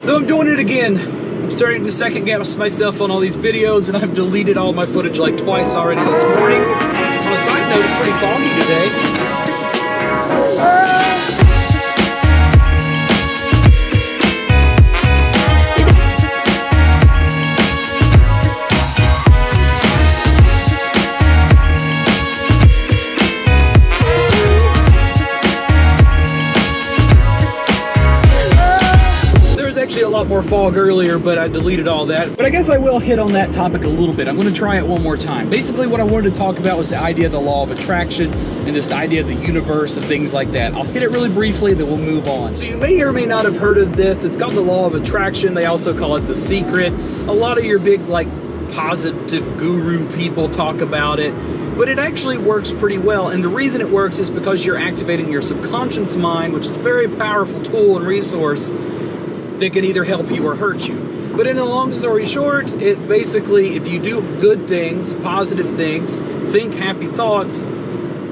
So I'm doing it again. I'm starting to second guess myself on all these videos, and I've deleted all my footage like twice already this morning. On a side note, it's pretty foggy today. A lot more fog earlier, but I deleted all that. But I guess I will hit on that topic a little bit. I'm going to try it one more time. Basically, what I wanted to talk about was the idea of the law of attraction and this idea of the universe and things like that. I'll hit it really briefly, then we'll move on. So you may or may not have heard of this. It's called the law of attraction. They also call it the secret. A lot of your big, like, positive guru people talk about it, but it actually works pretty well. And the reason it works is because you're activating your subconscious mind, which is a very powerful tool and resource that can either help you or hurt you. But in the long story short, it basically, if you do good things, positive things, think happy thoughts,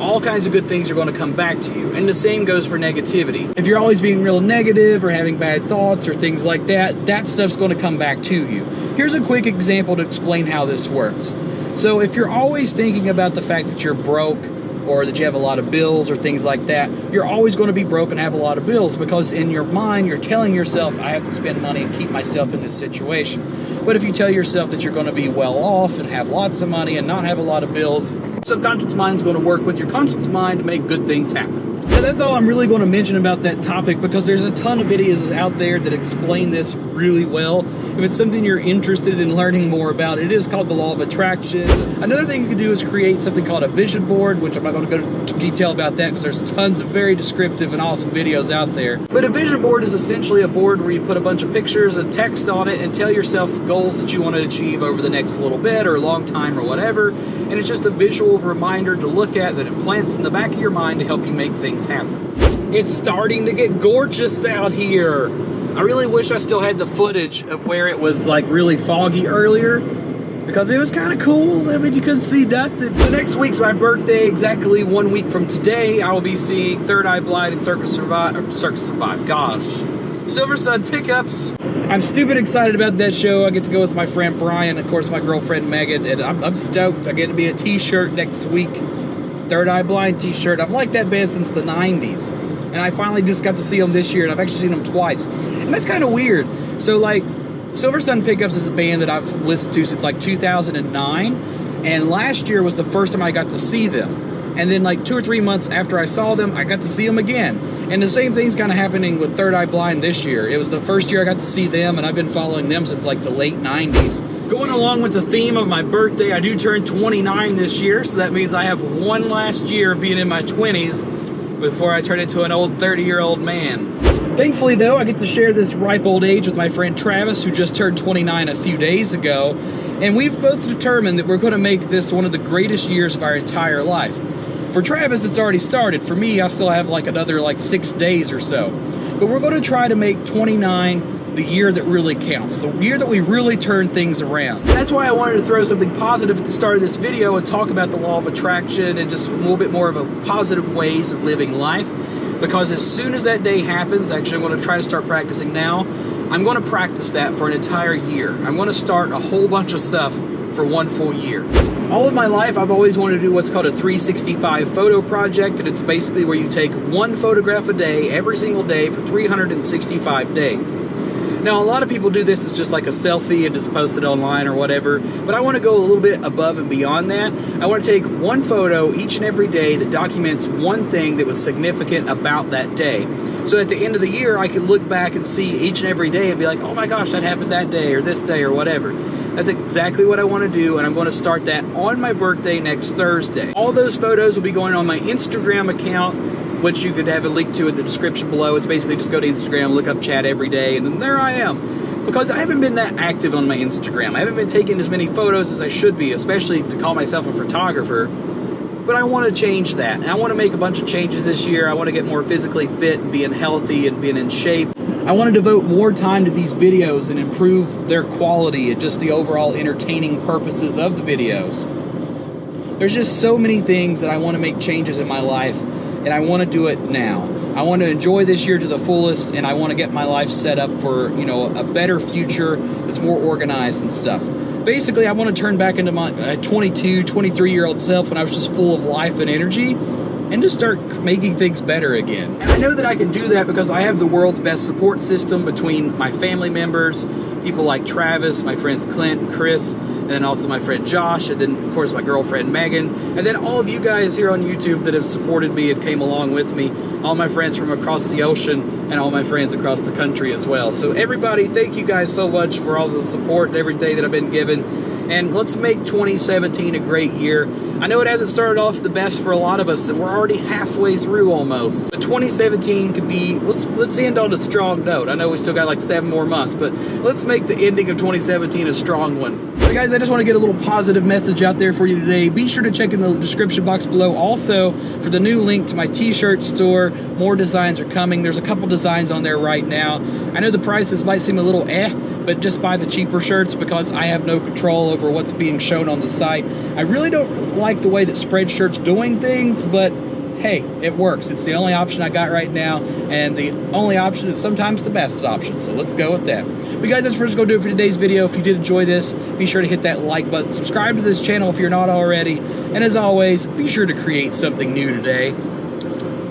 all kinds of good things are going to come back to you. And the same goes for negativity. If you're always being real negative or having bad thoughts or things like that, that stuff's going to come back to you. Here's a quick example to explain how this works. So if you're always thinking about the fact that you're broke, or that you have a lot of bills or things like that, you're always going to be broke and have a lot of bills, because in your mind you're telling yourself, I have to spend money and keep myself in this situation. But if you tell yourself that you're going to be well off and have lots of money and not have a lot of bills, subconscious mind's going to work with your conscious mind to make good things happen. And that's all I'm really going to mention about that topic, because there's a ton of videos out there that explain this really well. If it's something you're interested in learning more about, it is called the law of attraction. Another thing you can do is create something called a vision board, which I'm not going to go into detail about that because there's tons of very descriptive and awesome videos out there. But a vision board is essentially a board where you put a bunch of pictures and text on it and tell yourself goals that you want to achieve over the next little bit or a long time or whatever. And it's just a visual reminder to look at that it plants in the back of your mind to help you make things happen. It's starting to get gorgeous out here. I really wish I still had the footage of where it was like really foggy earlier, because it was kind of cool. I mean, you couldn't see nothing. So next week's my birthday. Exactly 1 week from today, I will be seeing Third Eye Blind and Circus Survive. Gosh, Silver Sun Pickups. I'm stupid excited about that show. I get to go with my friend Brian, of course my girlfriend Megan, and I'm stoked. I get to be a t-shirt next week. Third Eye Blind t-shirt. I've liked that band since the 90s. And I finally just got to see them this year, and I've actually seen them twice. And that's kind of weird. So, like, Silver Sun Pickups is a band that I've listened to since, like, 2009. And last year was the first time I got to see them. And then, like, 2 or 3 months after I saw them, I got to see them again. And the same thing's kind of happening with Third Eye Blind this year. It was the first year I got to see them, and I've been following them since, like, the late 90s. Going along with the theme of my birthday, I do turn 29 this year, so that means I have one last year of being in my 20s before I turn into an old 30-year-old man. Thankfully, though, I get to share this ripe old age with my friend Travis, who just turned 29 a few days ago, and we've both determined that we're going to make this one of the greatest years of our entire life. For Travis, it's already started. For me, I still have like another 6 days or so. But we're going to try to make 29 the year that really counts, the year that we really turn things around. That's why I wanted to throw something positive at the start of this video and talk about the law of attraction and just a little bit more of a positive ways of living life. Because as soon as that day happens, actually I'm going to try to start practicing now, I'm going to practice that for an entire year. I'm going to start a whole bunch of stuff for 1 full year. All of my life, I've always wanted to do what's called a 365 photo project, and it's basically where you take one photograph a day, every single day, for 365 days. Now, a lot of people do this as just like a selfie and just post it online or whatever, but I want to go a little bit above and beyond that. I want to take one photo each and every day that documents one thing that was significant about that day. So at the end of the year, I can look back and see each and every day and be like, oh my gosh, that happened that day or this day or whatever. That's exactly what I want to do, and I'm going to start that on my birthday next Thursday. All those photos will be going on my Instagram account, which you could have a link to in the description below. It's basically just go to Instagram, look up Chadeveryday, and then there I am. Because I haven't been that active on my Instagram. I haven't been taking as many photos as I should be, especially to call myself a photographer. But I want to change that. And I want to make a bunch of changes this year. I want to get more physically fit and being healthy and being in shape. I want to devote more time to these videos and improve their quality and just the overall entertaining purposes of the videos. There's just so many things that I want to make changes in my life, and I want to do it now. I want to enjoy this year to the fullest, and I want to get my life set up for, you know, a better future that's more organized and stuff. Basically, I want to turn back into my 22, 23-year-old self when I was just full of life and energy, and just start making things better again. And I know that I can do that because I have the world's best support system between my family members, people like Travis, my friends Clint and Chris, and then also my friend Josh, and then of course my girlfriend Megan, and then all of you guys here on YouTube that have supported me and came along with me, all my friends from across the ocean, and all my friends across the country as well. So everybody, thank you guys so much for all the support and everything that I've been given. And let's make 2017 a great year. I know it hasn't started off the best for a lot of us, and we're already halfway through almost. But 2017 could be, let's end on a strong note. I know we still got like 7 more months, but let's make the ending of 2017 a strong one. So guys, I just want to get a little positive message out there for you today. Be sure to check in the description box below also for the new link to my t-shirt store. More designs are coming. There's a couple designs on there right now. I know the prices might seem a little but just buy the cheaper shirts because I have no control over what's being shown on the site. I really don't like the way that Spreadshirt's doing things, but hey, it works. It's the only option I got right now, and the only option is sometimes the best option, so let's go with that. But guys, that's just going to do it for today's video. If you did enjoy this, be sure to hit that like button, subscribe to this channel if you're not already, and as always, be sure to create something new today.